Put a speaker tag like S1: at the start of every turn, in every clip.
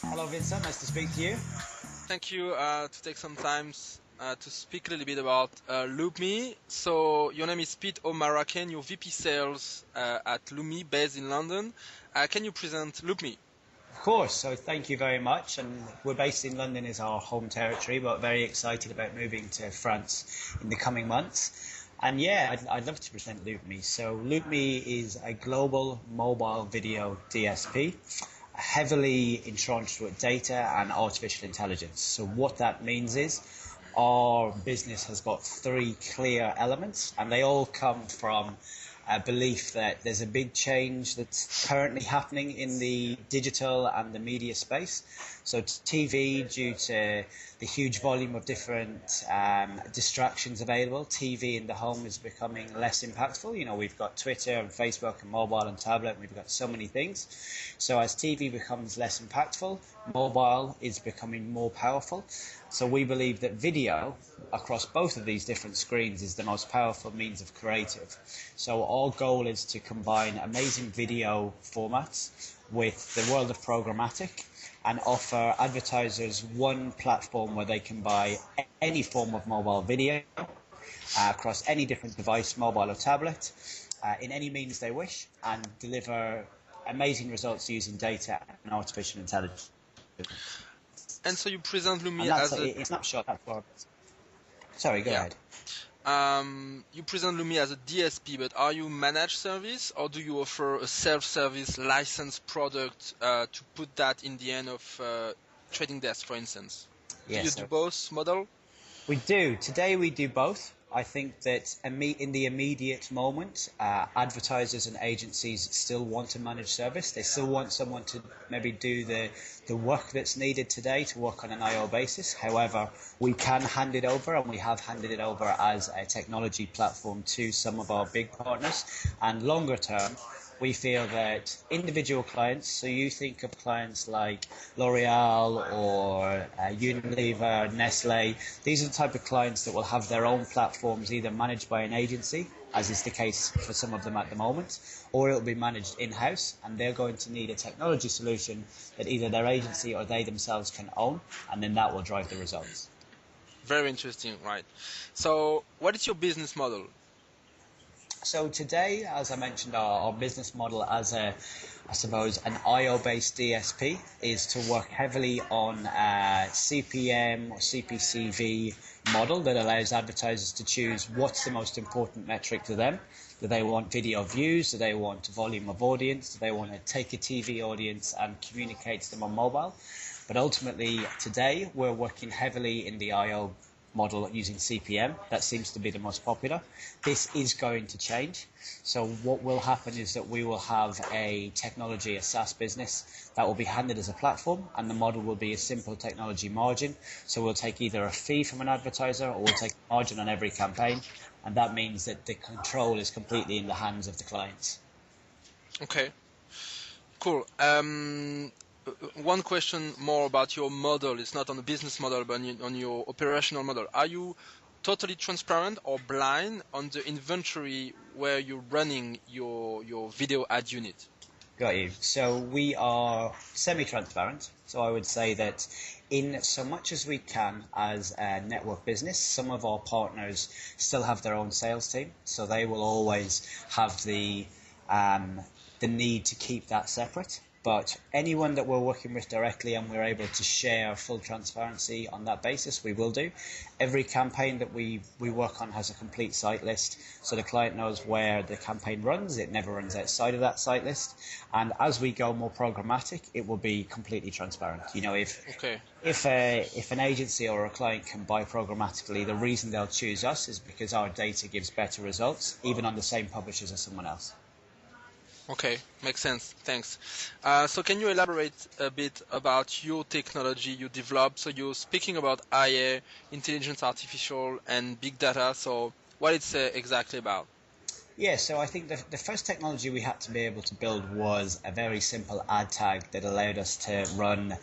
S1: Hello, Vincent. Nice to speak to you.
S2: Thank you to take some time to speak a little bit about LoopMe. So your name is Pete O'Maraken, you're VP Sales at LoopMe, based in London. Can you present LoopMe?
S1: Of course. So thank you very much. And we're based in London is our home territory, but very excited about moving to France in the coming months. And yeah, I'd love to present LoopMe. So LoopMe is a global mobile video DSP, heavily entrenched with data and artificial intelligence. So what that means is our business has got three clear elements, and they all come from a belief that there's a big change that's currently happening in the digital and the media space. So TV, due to the huge volume of different distractions available, TV in the home is becoming less impactful. You know, we've got Twitter and Facebook and mobile and tablet, and we've got so many things. So as TV becomes less impactful, mobile is becoming more powerful. So we believe that video across both of these different screens is the most powerful means of creative. So our goal is to combine amazing video formats with the world of programmatic and offer advertisers one platform where they can buy any form of mobile video across any different device, mobile or tablet, in any means they wish, and deliver amazing results using data and artificial intelligence.
S2: And so you present LoopMe
S1: And that's
S2: as
S1: a snapshot. Sorry, go ahead.
S2: You present LoopMe as a DSP, but are you managed service, or do you offer a self-service licensed product to put that in the end of trading desk, for instance?
S1: Yes,
S2: Do you do both model?
S1: We do. Today we do both. I think that in the immediate moment, advertisers and agencies still want a managed service. They still want someone to maybe do the work that's needed today to work on an IO basis. However, we can hand it over, and we have handed it over as a technology platform to some of our big partners. And longer term, we feel that individual clients, so you think of clients like L'Oreal or Unilever, Nestle, these are the type of clients that will have their own platforms either managed by an agency, as is the case for some of them at the moment, or it will be managed in-house, and they're going to need a technology solution that either their agency or they themselves can own, and then that will drive the results.
S2: Very interesting, right. So what is your business model?
S1: So today, as I mentioned, our business model as I suppose, an IO-based DSP is to work heavily on a CPM or CPCV model that allows advertisers to choose what's the most important metric to them. Do they want video views? Do they want volume of audience? Do they want to take a TV audience and communicate to them on mobile? But ultimately, today, we're working heavily in the IO model using CPM. That seems to be the most popular. This is going to change. So what will happen is that we will have a technology, a SaaS business, that will be handed as a platform, and the model will be a simple technology margin. So we'll take either a fee from an advertiser, or we'll take a margin on every campaign, and that means that the control is completely in the hands of the clients.
S2: Okay, cool. One question more about your model. It's not on the business model, but on your operational model. Are you totally transparent or blind on the inventory where you're running your video ad unit?
S1: Got you. So we are semi-transparent. So I would say that in so much as we can as a network business, some of our partners still have their own sales team. So they will always have the need to keep that separate. But anyone that we're working with directly and we're able to share full transparency on that basis, we will do. Every campaign that we work on has a complete site list, so the client knows where the campaign runs. It never runs outside of that site list. And as we go more programmatic, it will be completely transparent. You know, if an agency or a client can buy programmatically, the reason they'll choose us is because our data gives better results, even on the same publishers as someone else.
S2: Okay, makes sense. Thanks. So can you elaborate a bit about your technology you developed? So you're speaking about IA, intelligence artificial, and big data. So what it's exactly about?
S1: Yeah, so I think the first technology we had to be able to build was a very simple ad tag that allowed us to run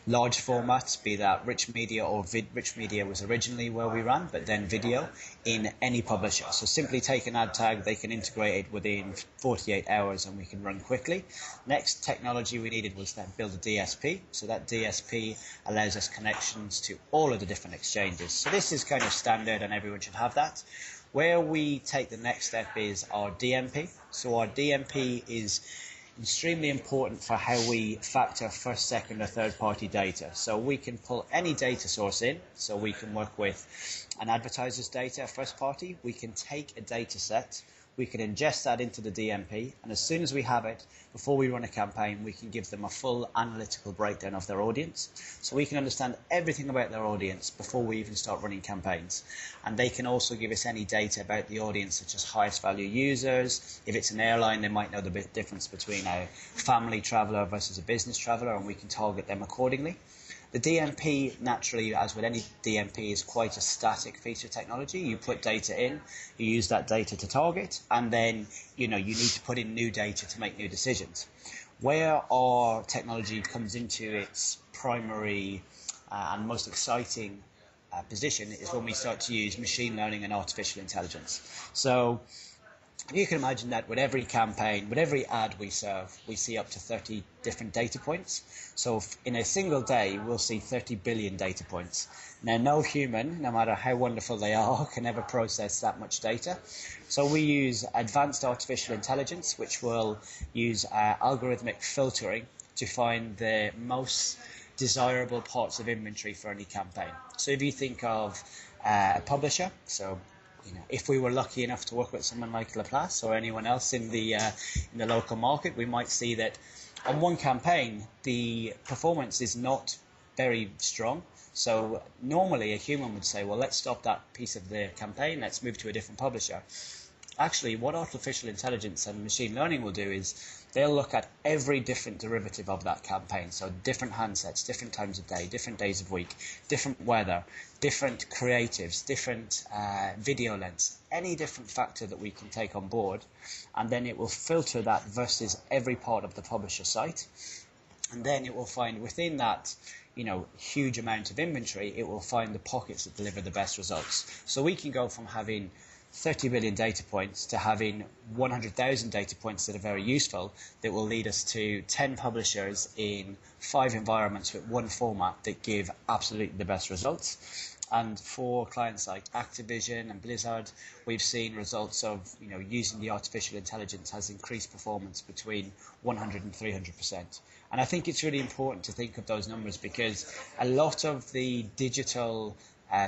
S1: large formats, be that rich media or rich media was originally where we ran, but then video in any publisher. So simply take an ad tag, they can integrate it within 48 hours and we can run quickly. Next technology we needed was then build a DSP. So that DSP allows us connections to all of the different exchanges. So this is kind of standard and everyone should have that. Where we take the next step is our DMP. So our DMP is extremely important for how we factor first, second, or third party data. So we can pull any data source in. So we can work with an advertiser's data, first party. We can take a data set. We can ingest that into the DMP. And as soon as we have it, before we run a campaign, we can give them a full analytical breakdown of their audience. So we can understand everything about their audience before we even start running campaigns. And they can also give us any data about the audience, such as highest value users. If it's an airline, they might know the difference between a family traveler versus a business traveler, and we can target them accordingly. The DMP, naturally, as with any DMP, is quite a static feature technology. You put data in, you use that data to target, and then you need to put in new data to make new decisions. Where our technology comes into its primary and most exciting position is when we start to use machine learning and artificial intelligence. So you can imagine that with every campaign, with every ad we serve, we see up to 30 different data points. So in a single day, we'll see 30 billion data points. Now, no human, no matter how wonderful they are, can ever process that much data. So we use advanced artificial intelligence, which will use algorithmic filtering to find the most desirable parts of inventory for any campaign. So if you think of a publisher, so if we were lucky enough to work with someone like Laplace or anyone else in the local market, we might see that on one campaign the performance is not very strong. So normally a human would say, well, let's stop that piece of the campaign, let's move to a different publisher. Actually, what artificial intelligence and machine learning will do is they'll look at every different derivative of that campaign. So different handsets, different times of day, different days of week, different weather, different creatives, different video lengths, any different factor that we can take on board. And then it will filter that versus every part of the publisher site. And then it will find within that huge amount of inventory, it will find the pockets that deliver the best results. So we can go from having 30 billion data points to having 100,000 data points that are very useful, that will lead us to 10 publishers in 5 environments with one format that give absolutely the best results. And for clients like Activision and Blizzard, we've seen results of using the artificial intelligence has increased performance between 100 and 300%. And I think it's really important to think of those numbers, because a lot of the digital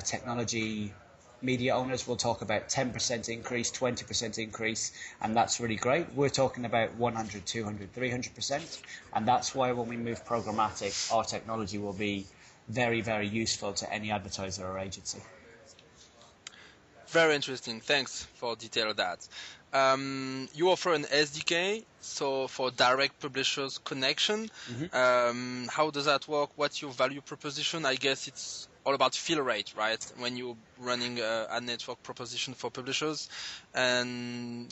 S1: technology media owners will talk about 10% increase, 20% increase, and that's really great. We're talking about 100, 200, 300%, and that's why when we move programmatic, our technology will be very, very useful to any advertiser or agency.
S2: Very interesting. Thanks for detail that. You offer an SDK, so for direct publishers connection. Mm-hmm. How does that work? What's your value proposition? I guess it's all about fill rate, right? When you're running a network proposition for publishers, and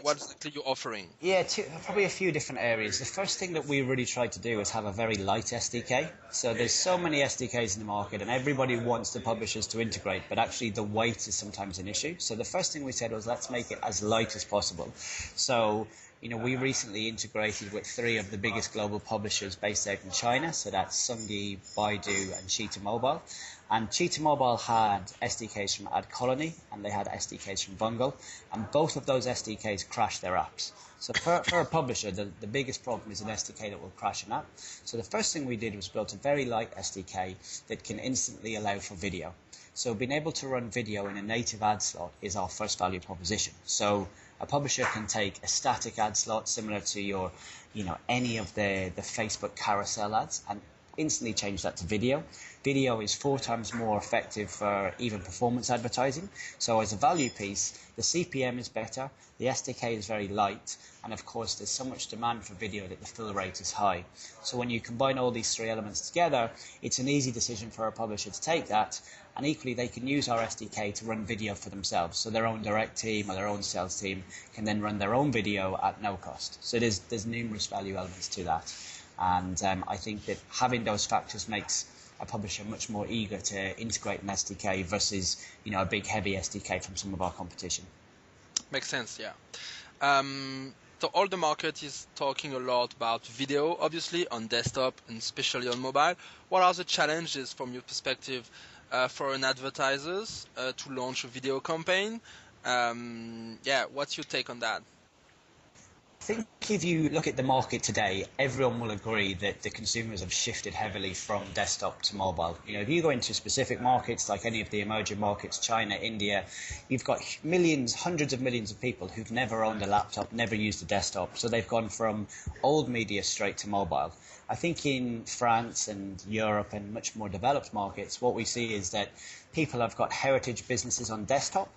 S2: what exactly you're offering?
S1: Yeah, probably a few different areas. The first thing that we really tried to do is have a very light SDK. So there's so many SDKs in the market, and everybody wants the publishers to integrate, but actually the weight is sometimes an issue. So the first thing we said was, let's make it as light as possible. So we recently integrated with 3 of the biggest global publishers based out in China. So that's Sungi, Baidu, and Cheetah Mobile. And Cheetah Mobile had SDKs from AdColony, and they had SDKs from Bungle, and both of those SDKs crashed their apps. So for a publisher, the biggest problem is an SDK that will crash an app. So the first thing we did was build a very light SDK that can instantly allow for video. So being able to run video in a native ad slot is our first value proposition. So a publisher can take a static ad slot similar to your, any of the Facebook carousel ads, and instantly changed that to video. Video is 4 times more effective for even performance advertising. So as a value piece, the CPM is better, the SDK is very light, and of course there's so much demand for video that the fill rate is high. So when you combine all these 3 elements together, it's an easy decision for a publisher to take that, and equally they can use our SDK to run video for themselves. So their own direct team or their own sales team can then run their own video at no cost. So there's numerous value elements to that. And I think that having those factors makes a publisher much more eager to integrate an SDK versus, a big heavy SDK from some of our competition.
S2: Makes sense, yeah. So all the market is talking a lot about video, obviously, on desktop and especially on mobile. What are the challenges from your perspective for an advertisers to launch a video campaign? What's your take on that?
S1: I think if you look at the market today, everyone will agree that the consumers have shifted heavily from desktop to mobile. If you go into specific markets like any of the emerging markets, China, India, you've got millions, hundreds of millions of people who've never owned a laptop, never used a desktop. So they've gone from old media straight to mobile. I think in France and Europe and much more developed markets, what we see is that people have got heritage businesses on desktop.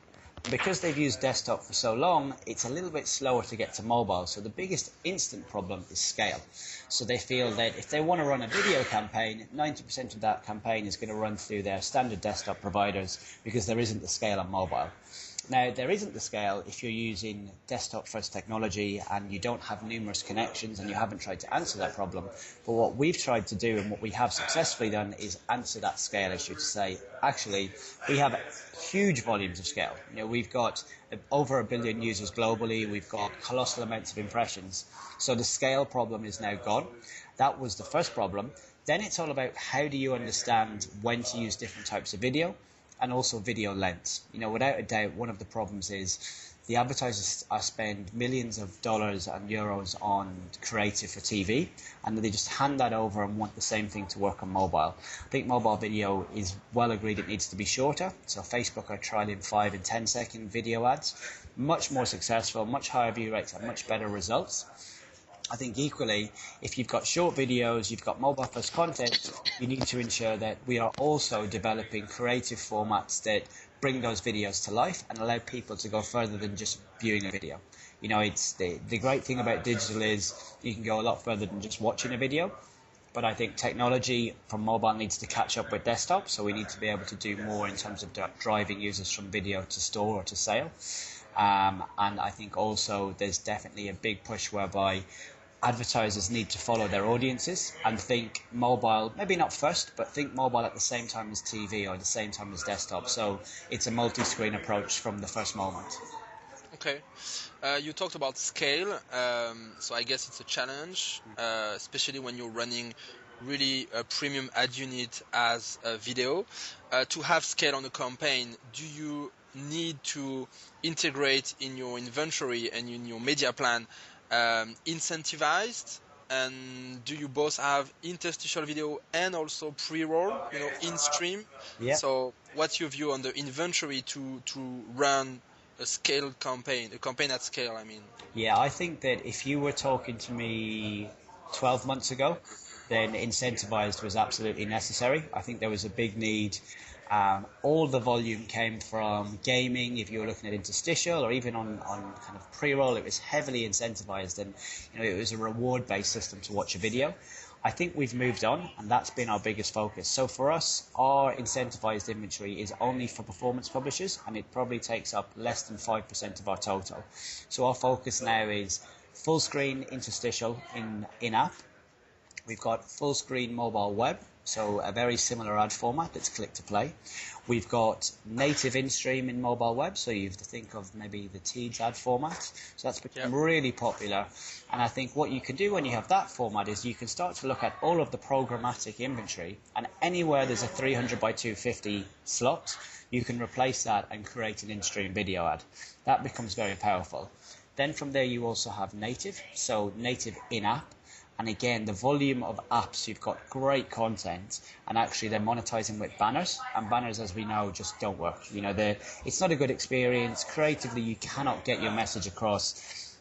S1: Because they've used desktop for so long, it's a little bit slower to get to mobile. So the biggest instant problem is scale. So they feel that if they want to run a video campaign, 90% of that campaign is going to run through their standard desktop providers because there isn't the scale on mobile. Now, there isn't the scale if you're using desktop-first technology and you don't have numerous connections and you haven't tried to answer that problem. But what we've tried to do and what we have successfully done is answer that scale issue to say, actually, we have huge volumes of scale. We've got over 1 billion users globally. We've got colossal amounts of impressions. So the scale problem is now gone. That was the first problem. Then it's all about how do you understand when to use different types of video, and also video lengths. Without a doubt, one of the problems is the advertisers spend millions of dollars and euros on creative for TV, and they just hand that over and want the same thing to work on mobile. I think mobile video is well agreed it needs to be shorter. So Facebook are trialing 5 and 10 second video ads, much more successful, much higher view rates and much better results. I think equally, if you've got short videos, you've got mobile first content, you need to ensure that we are also developing creative formats that bring those videos to life and allow people to go further than just viewing a video. It's the great thing about digital is you can go a lot further than just watching a video. But I think technology from mobile needs to catch up with desktop, so we need to be able to do more in terms of driving users from video to store or to sale. And I think also there's definitely a big push whereby advertisers need to follow their audiences and think mobile, maybe not first, but think mobile at the same time as TV or at the same time as desktop. So it's a multi-screen approach from the first moment.
S2: Okay. You talked about scale, so I guess it's a challenge, especially when you're running really a premium ad unit as a video. To have scale on a campaign, do you need to integrate in your inventory and in your media plan incentivized, and do you both have interstitial video and also pre-roll, in stream?
S1: Yeah.
S2: So what's your view on the inventory to run a scaled campaign, a campaign at scale, I mean?
S1: Yeah, I think that if you were talking to me 12 months ago, then incentivized was absolutely necessary. I think there was a big need. All the volume came from gaming. If you were looking at interstitial or even on kind of pre-roll, it was heavily incentivized, and it was a reward-based system to watch a video. I think we've moved on, and that's been our biggest focus. So for us, our incentivized inventory is only for performance publishers, and it probably takes up less than 5% of our total. So our focus now is full screen interstitial in-app. We've got full screen mobile web, so a very similar ad format that's click to play. We've got native in-stream in mobile web, so you have to think of maybe the Teads ad format. So that's become really popular. And I think what you can do when you have that format is you can start to look at all of the programmatic inventory, and anywhere there's a 300 by 250 slot, you can replace that and create an in-stream video ad. That becomes very powerful. Then from there you also have native, so native in-app. And again, the volume of apps, you've got great content, and actually they're monetizing with banners. And banners, as we know, just don't work. It's not a good experience. Creatively, you cannot get your message across.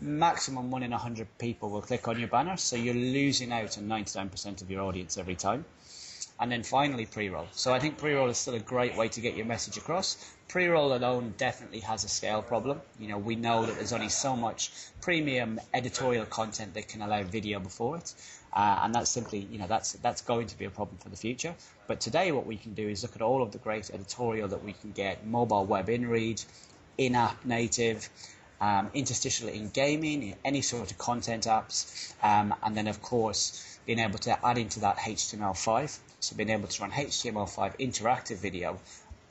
S1: maximum 1 in 100 people will click on your banner, so you're losing out on 99% of your audience every time. And then finally, pre-roll. So I think pre-roll is still a great way to get your message across. Pre-roll alone definitely has a scale problem. We know that there's only so much premium editorial content that can allow video before it. And that's simply, that's going to be a problem for the future. But today what we can do is look at all of the great editorial that we can get, mobile web in-read, in-app native, interstitial in gaming, any sort of content apps, and then of course being able to add into that HTML5. So being able to run HTML5 interactive video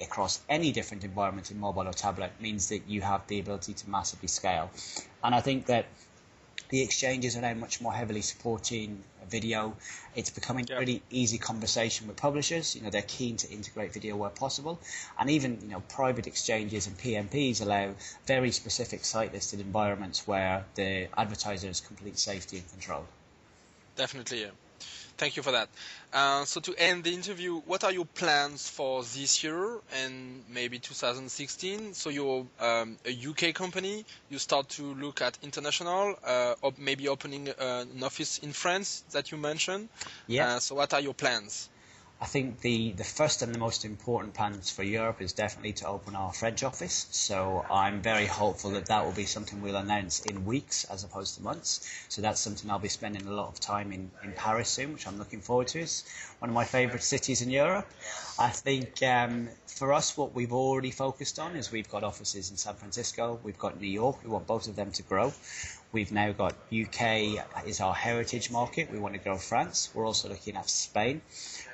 S1: across any different environment in mobile or tablet means that you have the ability to massively scale. And I think that the exchanges are now much more heavily supporting video. It's becoming a really easy conversation with publishers. They're keen to integrate video where possible. And even, private exchanges and PMPs allow very specific site-listed environments where the advertiser has complete safety and control.
S2: Definitely, yeah. Thank you for that. So to end the interview, what are your plans for this year and maybe 2016? So you're a UK company. You start to look at international, or maybe opening an office in France that you mentioned.
S1: Yeah.
S2: So what are your plans?
S1: I think the first and the most important plans for Europe is definitely to open our French office. So I'm very hopeful that will be something we'll announce in weeks as opposed to months. So that's something I'll be spending a lot of time in Paris soon, which I'm looking forward to. It's one of my favourite cities in Europe. I think for us, what we've already focused on is we've got offices in San Francisco, we've got New York. We want both of them to grow. We've now got UK is our heritage market. We want to grow France. We're also looking at Spain.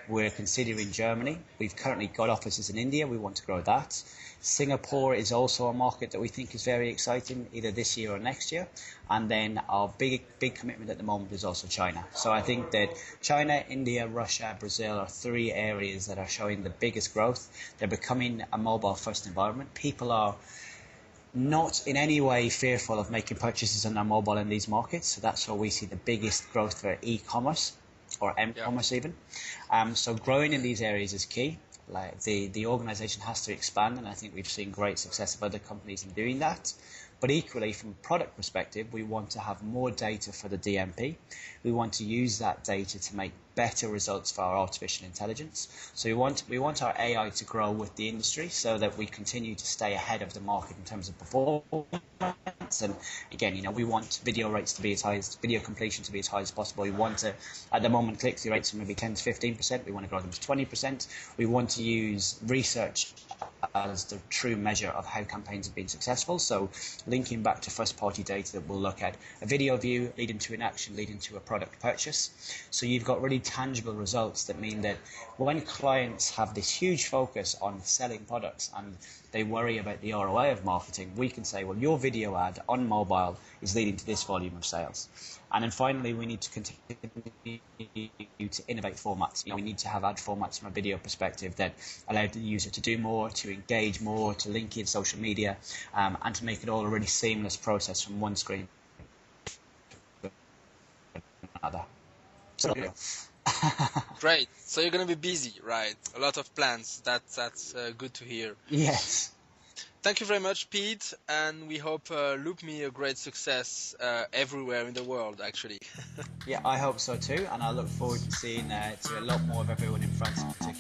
S1: We're considering Germany. We've currently got offices in India. We want to grow that. Singapore is also a market that we think is very exciting, either this year or next year. And then our big commitment at the moment is also China. So I think that China, India, Russia, Brazil are three areas that are showing the biggest growth. They're becoming a mobile-first environment. People are not in any way fearful of making purchases on their mobile in these markets. So that's where we see the biggest growth for e-commerce or m-commerce even. So growing in these areas is key. Like the organization has to expand, and I think we've seen great success of other companies in doing that. But equally, from a product perspective, we want to have more data for the DMP. We want to use that data to make better results for our artificial intelligence. So we want our AI to grow with the industry so that we continue to stay ahead of the market in terms of performance. And again, we want video rates to be as high as video completion to be as high as possible. We want to, at the moment, click-through rates are maybe 10 to 15%. We want to grow them to 20%. We want to use research as the true measure of how campaigns have been successful. So linking back to first-party data that we'll look at a video view leading to an action, leading to a product purchase. So you've got really tangible results that mean that when clients have this huge focus on selling products and they worry about the ROI of marketing, we can say, well, your video ad on mobile is leading to this volume of sales. And then finally, we need to continue to innovate formats. We need to have ad formats from a video perspective that allow the user to do more, to engage more, to link in social media, and to make it all a really seamless process from one screen to another. So,
S2: Great. So you're going to be busy, right? A lot of plans. That's good to hear.
S1: Yes.
S2: Thank you very much, Pete, and we hope LoopMe a great success everywhere in the world, actually.
S1: Yeah, I hope so too, and I look forward to seeing to a lot more of everyone in France in particular.